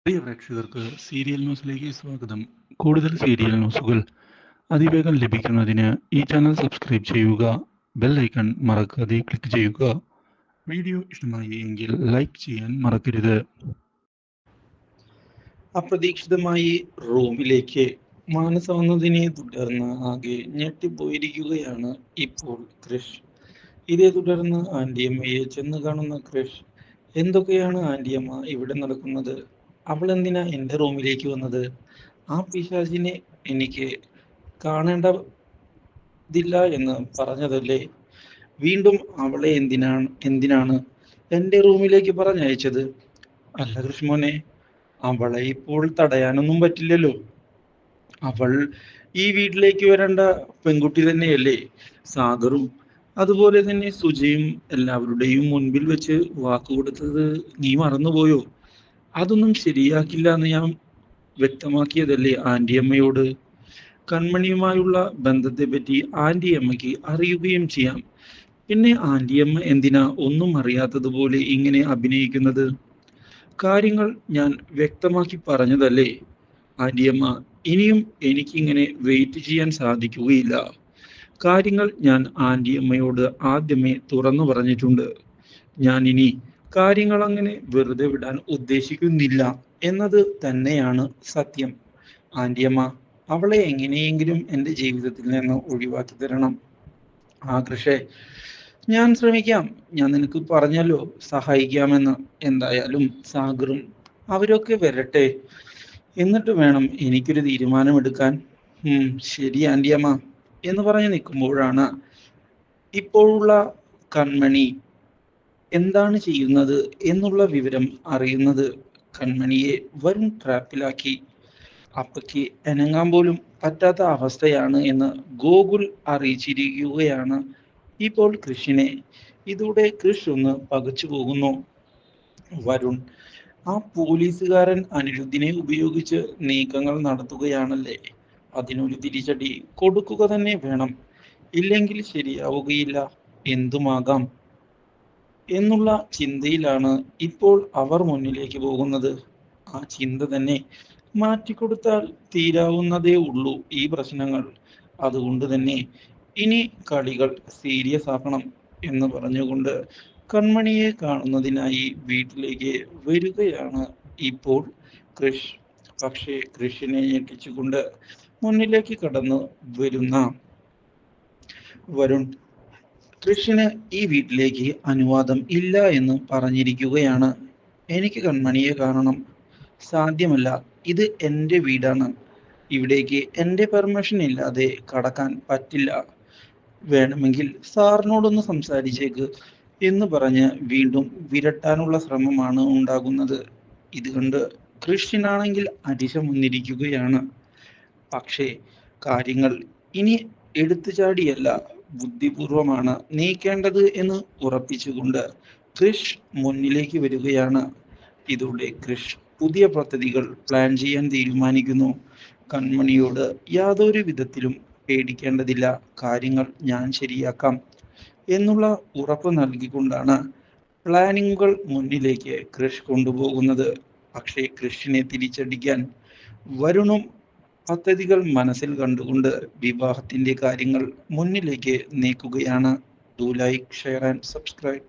പ്രിയ പ്രേക്ഷകർക്ക് സീരിയൽ ന്യൂസിലേക്ക് സ്വാഗതം. കൂടുതൽ സീരിയൽ ന്യൂസുകൾ അതിവേഗം ലഭിക്കുന്നതിന് ഈ ചാനൽ സബ്സ്ക്രൈബ് ചെയ്യുക. ബെൽ ഐക്കൺ മറക്കാതെ ക്ലിക്ക് ചെയ്യുക. വീഡിയോ ഇഷ്ടമായി എങ്കിൽ ലൈക്ക് ചെയ്യാൻ മറക്കരുത്. അപ്രതീക്ഷിതമായി റൂമിലേക്ക് മാനസ വന്നതിനെ തുടർന്ന് ആകെ ഞെട്ടിപ്പോയിരിക്കുകയാണ് ഇപ്പോൾ ക്രിഷ്. ഇതേ തുടർന്ന് ആന്റിയമ്മയെ ചെന്ന് കാണുന്ന ക്രിഷ്, എന്തൊക്കെയാണ് ആന്റിയമ്മ ഇവിടെ നടക്കുന്നത്? അവൾ എന്തിനാ എൻ്റെ റൂമിലേക്ക് വന്നത്? ആ പിശാചിനെ എനിക്ക് കാണേണ്ടതില്ല എന്ന് പറഞ്ഞതല്ലേ? വീണ്ടും അവളെ എന്തിനാണ് എൻ്റെ റൂമിലേക്ക് പറഞ്ഞയച്ചത്? അല്ല കൃഷ്ണമോനെ, അവളെ ഇപ്പോൾ തടയാനൊന്നും പറ്റില്ലല്ലോ. അവൾ ഈ വീട്ടിലേക്ക് വരേണ്ട പെൺകുട്ടി തന്നെയല്ലേ? സാഗറും അതുപോലെ തന്നെ സുജയും എല്ലാവരുടെയും മുൻപിൽ വെച്ച് വാക്ക് കൊടുത്തത് നീ മറന്നുപോയോ? അതൊന്നും ശരിയാക്കില്ല എന്ന് ഞാൻ വ്യക്തമാക്കിയതല്ലേ ആന്റിയമ്മയോട്. കൺമണിയുമായുള്ള ബന്ധത്തെ പറ്റി ആന്റിയമ്മയ്ക്ക് അറിയുകയും ചെയ്യാം. പിന്നെ ആന്റിയമ്മ എന്തിനാ ഒന്നും അറിയാത്തതുപോലെ ഇങ്ങനെ അഭിനയിക്കുന്നത്? കാര്യങ്ങൾ ഞാൻ വ്യക്തമാക്കി പറഞ്ഞതല്ലേ ആന്റിയമ്മ. ഇനിയും എനിക്കിങ്ങനെ വെയിറ്റ് ചെയ്യാൻ സാധിക്കുകയില്ല. കാര്യങ്ങൾ ഞാൻ ആന്റിയമ്മയോട് ആദ്യമേ തുറന്നു പറഞ്ഞിട്ടുണ്ട്. ഞാൻ ഇനി കാര്യങ്ങൾ അങ്ങനെ വെറുതെ വിടാൻ ഉദ്ദേശിക്കുന്നില്ല എന്നത് തന്നെയാണ് സത്യം. ആന്റിയമ്മ, അവളെ എങ്ങനെയെങ്കിലും എൻ്റെ ജീവിതത്തിൽ നിന്ന് ഒഴിവാക്കി തരണം. ആ കൃഷേ, ഞാൻ ശ്രമിക്കാം. ഞാൻ നിനക്ക് പറഞ്ഞല്ലോ സഹായിക്കാമെന്ന്. എന്തായാലും സാഗറും അവരൊക്കെ വരട്ടെ, എന്നിട്ട് വേണം എനിക്കൊരു തീരുമാനമെടുക്കാൻ. ശരി ആന്റിയമ്മ എന്ന് പറഞ്ഞ് നിൽക്കുമ്പോഴാണ് ഇപ്പോഴുള്ള കൺമണി എന്താണ് ചെയ്യുന്നത് എന്നുള്ള വിവരം അറിയുന്നത്. കൺമണിയെ വരും ട്രാപ്പിലാക്കി. അപ്പയ്ക്ക് അനങ്ങാൻ പോലും പറ്റാത്ത അവസ്ഥയാണ് എന്ന് ഗോകുൽ അറിയിച്ചിരിക്കുകയാണ് ഇപ്പോൾ കൃഷിനെ. ഇതോടെ കൃഷ് ഒന്ന് പകച്ചു പോകുന്നു. വരുൺ ആ പോലീസുകാരൻ അനിരുദ്ധിനെ ഉപയോഗിച്ച് നീക്കങ്ങൾ നടത്തുകയാണല്ലേ? അതിനൊരു തിരിച്ചടി കൊടുക്കുക തന്നെ വേണം. ഇല്ലെങ്കിൽ ശരിയാവുകയില്ല. എന്തുമാകാം എന്നുള്ള ചിന്തയിലാണ് ഇപ്പോൾ അവർ മുന്നിലേക്ക് പോകുന്നത്. ആ ചിന്ത തന്നെ മാറ്റിക്കൊടുത്താൽ തീരാവുന്നതേ ഉള്ളൂ ഈ പ്രശ്നങ്ങൾ. അതുകൊണ്ട് തന്നെ ഇനി കളികൾ സീരിയസ് ആക്കണം എന്ന് പറഞ്ഞുകൊണ്ട് കൺമണിയെ കാണുന്നതിനായി വീട്ടിലേക്ക് വരികയാണ് ഇപ്പോൾ കൃഷ്. പക്ഷേ കൃഷിനെ ഞെട്ടിച്ചുകൊണ്ട് മുന്നിലേക്ക് കടന്നു വരുന്ന വരുൺ കൃഷിന് ഈ വീട്ടിലേക്ക് അനുവാദം ഇല്ല എന്ന് പറഞ്ഞിരിക്കുകയാണ്. എനിക്ക് കൺമണിയെ കാണണം. സാധ്യമല്ല, ഇത് എൻ്റെ വീടാണ്. ഇവിടേക്ക് എൻ്റെ പെർമിഷൻ ഇല്ലാതെ കടക്കാൻ പറ്റില്ല. വേണമെങ്കിൽ സാറിനോടൊന്ന് സംസാരിച്ചേക്ക് എന്ന് പറഞ്ഞ് വീണ്ടും വിരട്ടാനുള്ള ശ്രമമാണ് ഉണ്ടാകുന്നത്. ഇത് കണ്ട് കൃഷിനാണെങ്കിൽ അരിശം വന്നിരിക്കുകയാണ്. പക്ഷേ കാര്യങ്ങൾ ഇനി എടുത്തുചാടിയല്ല, ബുദ്ധിപൂർവമാണ് നീക്കേണ്ടത് എന്ന് ഉറപ്പിച്ചുകൊണ്ട് കൃഷ് മുന്നിലേക്ക് വരികയാണ്. ഇതോടെ കൃഷ് പുതിയ പദ്ധതികൾ പ്ലാൻ ചെയ്യാൻ തീരുമാനിക്കുന്നു. കൺമണിയോട് യാതൊരു വിധത്തിലും പേടിക്കേണ്ടതില്ല, കാര്യങ്ങൾ ഞാൻ ശരിയാക്കാം എന്നുള്ള ഉറപ്പ് നൽകിക്കൊണ്ടാണ് പ്ലാനിങ്ങുകൾ മുന്നിലേക്ക് കൃഷ് കൊണ്ടുപോകുന്നത്. പക്ഷേ കൃഷിനെ തിരിച്ചടിക്കാൻ വരുണും പദ്ധതികൾ മനസ്സിൽ കണ്ടുകൊണ്ട് വിവാഹത്തിന്റെ കാര്യങ്ങൾ മുന്നിലേക്ക് നീക്കുകയാണ്. Do like, share and subscribe.